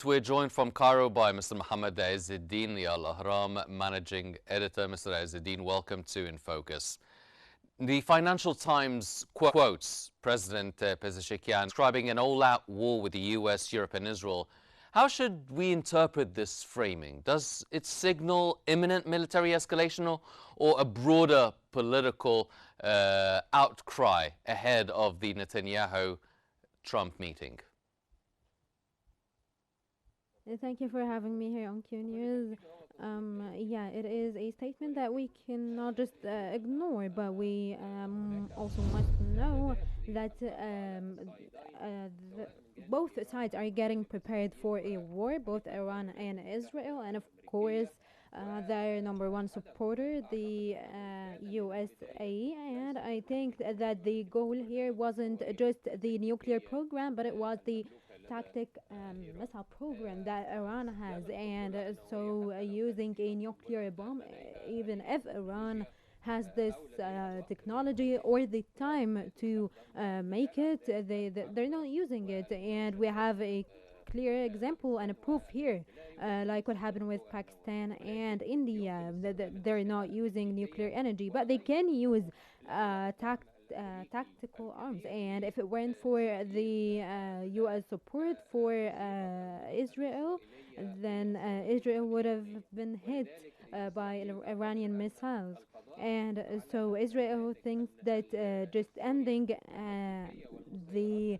We're joined from Cairo by Mr. Mohamed Ezz Eldin, the Al-Ahram managing editor. Mr. Ezz Eldin, welcome to In Focus. The Financial Times quotes President Pezeshkian describing an all-out war with the US, Europe and Israel. How should we interpret this framing? Does it signal imminent military escalation or a broader political outcry ahead of the Netanyahu-Trump meeting? Thank you for having me here on Qnews. Yeah, it is a statement that we cannot just ignore, but we also must know that both sides are getting prepared for a war, both Iran and Israel, and of course, their number one supporter, the USA. And I think that the goal here wasn't just the nuclear program, but it was the tactic missile program that Iran has, and using a nuclear bomb, even if Iran has this technology or the time to make it, they're not using it, and we have a clear example and a proof here, like what happened with Pakistan and India. They're not using nuclear energy, but they can use tactical arms. And if it weren't for the U.S. support for Israel, then Israel would have been hit by Iranian missiles. And so Israel thinks that just ending the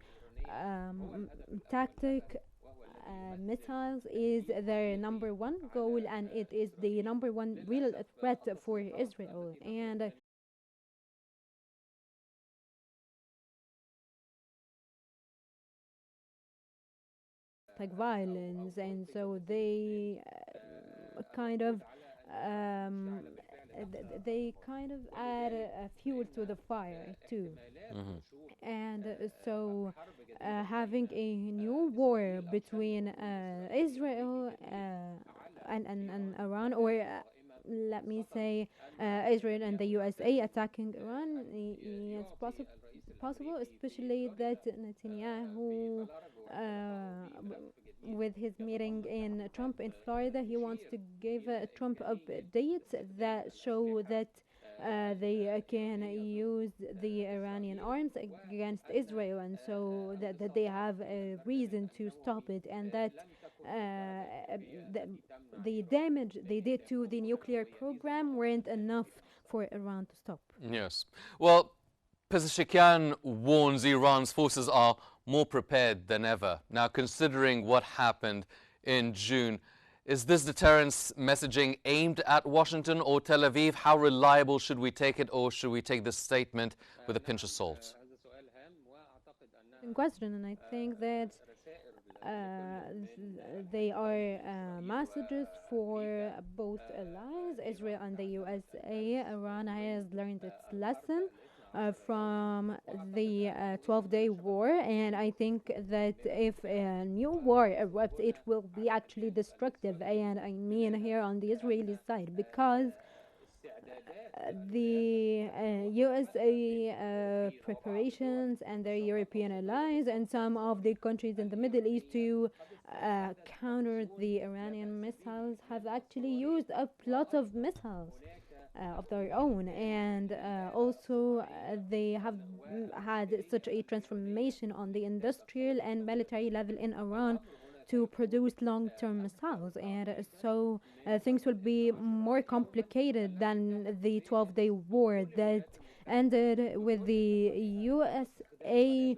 tactic missiles is their number one goal, and it is the number one real threat for Israel. And like violence, and so they kind of um, they kind of add fuel to the fire too. And having a new war between Israel and Iran, or let me say Israel and the USA attacking Iran, it's possible, especially that Netanyahu, with his meeting in Trump in Florida, he wants to give Trump updates that show that they can use the Iranian arms against Israel, and so that they have a reason to stop it, and that the, the damage they did to the nuclear program weren't enough for Iran to stop. Yes. Well, Pezeshkian warns Iran's forces are more prepared than ever. Now, considering what happened in June, is this deterrence messaging aimed at Washington or Tel Aviv? How reliable should we take it, or should we take this statement with a pinch of salt? In question, and I think that they are messages for both allies, Israel and the USA. Iran has learned its lesson from the 12-day war, and I think that if a new war erupts, it will be actually destructive, and I mean here on the Israeli side, because the USA preparations and their European allies and some of the countries in the Middle East to counter the Iranian missiles have actually used up lots of missiles of their own, and also they have had such a transformation on the industrial and military level in Iran to produce long-term missiles, and things will be more complicated than the 12-day war that ended with the USA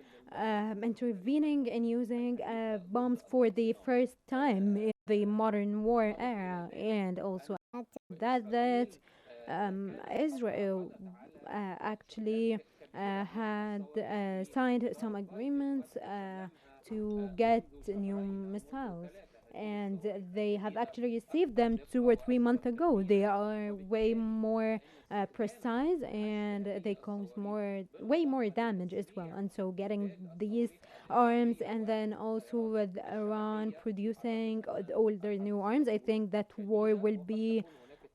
intervening and using bombs for the first time in the modern war era, and also that Israel actually had signed some agreements to get new missiles, and they have actually received them 2 or 3 months ago. They are way more precise, and they cause way more damage as well. And so getting these arms, and then also with Iran producing all their new arms, I think that war will be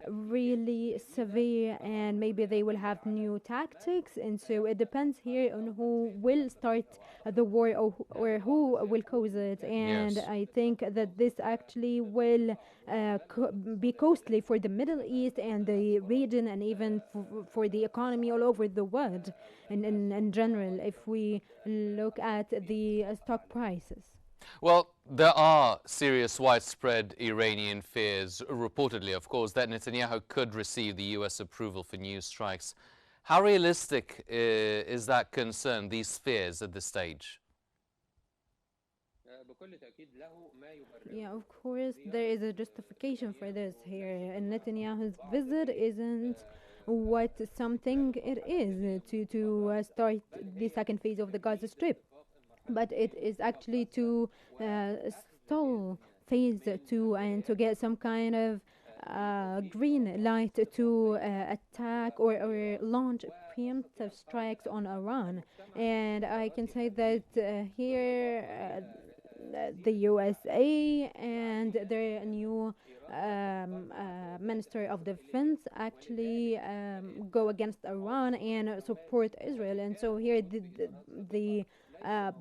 really severe, and maybe they will have new tactics. And so it depends here on who will start the war, or who will cause it. And Yes. I think that this actually will be costly for the Middle East and the region, and even for the economy all over the world in general, if we look at the stock prices. Well, there are serious widespread Iranian fears, reportedly, of course, that Netanyahu could receive the US approval for new strikes. How realistic is that concern, these fears at this stage? Yeah, of course, there is a justification for this here. And Netanyahu's visit isn't what something it is to start the second phase of the Gaza Strip, but it is actually to uh, stall phase two and to get some kind of green light to attack or launch preemptive strikes on Iran. And I can say that here the USA and their new Minister of Defense actually go against Iran and support Israel. And so here the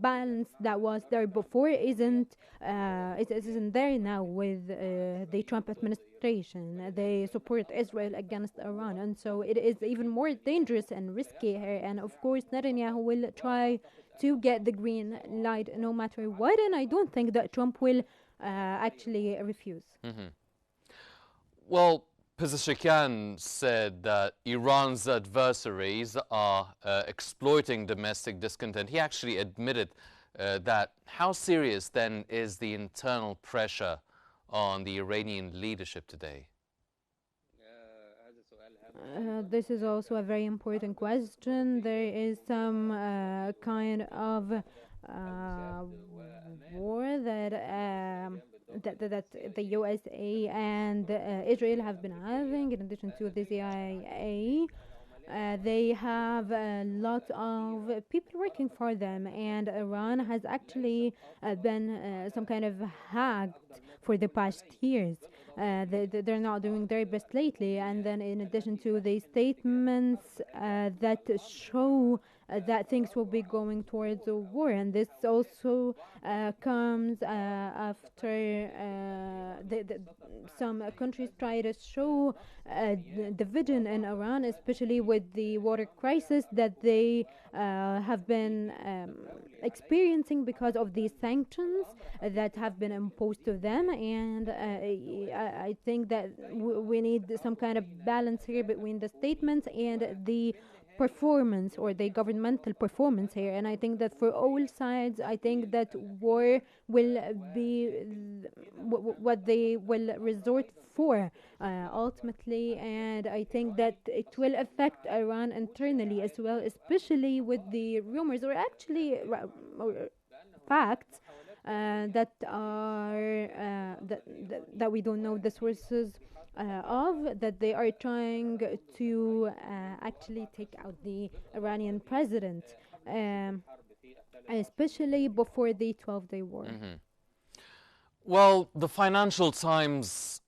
balance that was there before it isn't there now with the Trump administration. They support Israel against Iran, and so it is even more dangerous and risky here. And of course, Netanyahu will try to get the green light no matter what, and I don't think that Trump will actually refuse. Well, Pezeshkian said that Iran's adversaries are exploiting domestic discontent. He actually admitted that. How serious then is the internal pressure on the Iranian leadership today? This is also a very important question. There is some kind of war that the USA and Israel have been having, in addition to the CIA. They have a lot of people working for them, and Iran has actually been some kind of hacked for the past years. They're not doing their best lately, and then in addition to the statements that show that things will be going towards a war, and this also comes after some countries try to show division in Iran, especially with the water crisis that they have been experiencing because of these sanctions that have been imposed to them. And I think that we need some kind of balance here between the statements and the performance, or the governmental performance here. And I think that for all sides, I think that war will be what they will resort for ultimately. And I think that it will affect Iran internally as well, especially with the rumors, or actually facts that are that we don't know the sources of, that they are trying to actually take out the Iranian president, especially before the 12-day war. Well, the Financial Times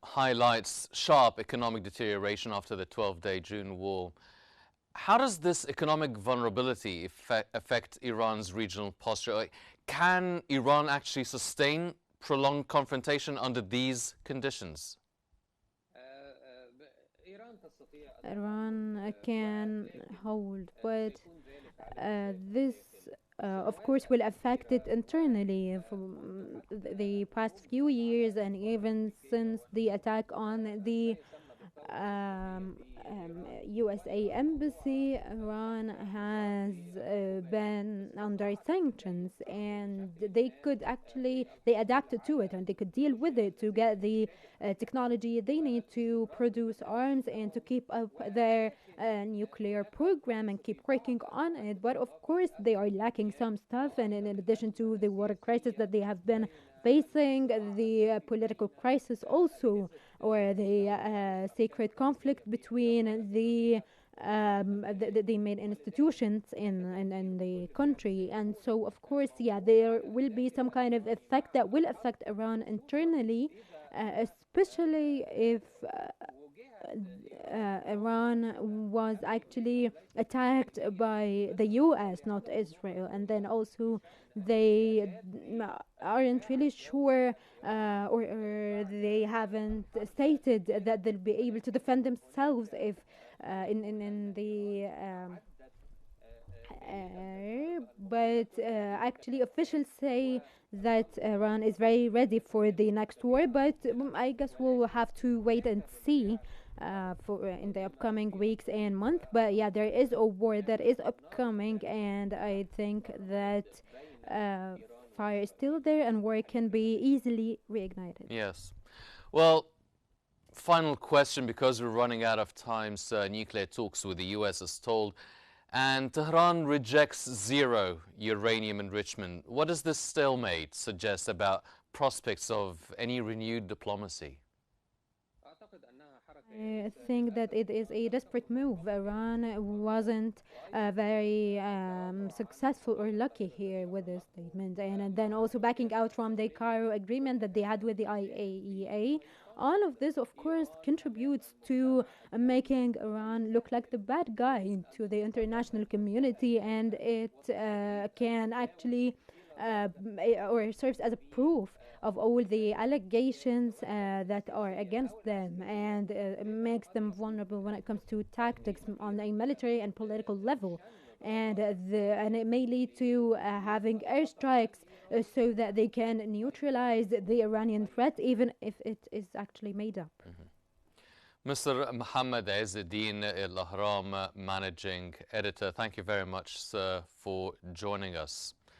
highlights sharp economic deterioration after the 12-day June war. How does this economic vulnerability affect Iran's regional posture? Can Iran actually sustain prolonged confrontation under these conditions? Iran can hold, but this, of course, will affect it internally. From the past few years, and even since the attack on the USA embassy, Iran has been under sanctions, and they adapted to it, and they could deal with it to get the technology they need to produce arms and to keep up their nuclear program and keep working on it. But of course, they are lacking some stuff, and in addition to the water crisis that they have been facing, the political crisis also, or the sacred conflict between the main institutions in the country. And so, of course, yeah, there will be some kind of effect that will affect Iran internally, especially if Iran was actually attacked by the US, not Israel, and then also they aren't really sure or they haven't stated that they'll be able to defend themselves if in the but actually officials say that Iran is very ready for the next war, but I guess we'll have to wait and see for in the upcoming weeks and months. But yeah, there is a war that is upcoming, and I think that fire is still there and war can be easily reignited. Yes. Well, final question, because we're running out of time. Nuclear talks with the US is told, and Tehran rejects zero uranium enrichment. What does this stalemate suggest about prospects of any renewed diplomacy? I think that it is a desperate move. Iran wasn't very successful or lucky here with this statement, and then also backing out from the Cairo agreement that they had with the IAEA. All of this, of course, contributes to making Iran look like the bad guy to the international community, and it can actually or serves as a proof of all the allegations that are against them, and makes them vulnerable when it comes to tactics on a military and political level. And it may lead to having airstrikes so that they can neutralize the Iranian threat, even if it is actually made up. Mr. Mohamed Ezz Eldin, Al-Ahram managing editor, thank you very much, sir, for joining us.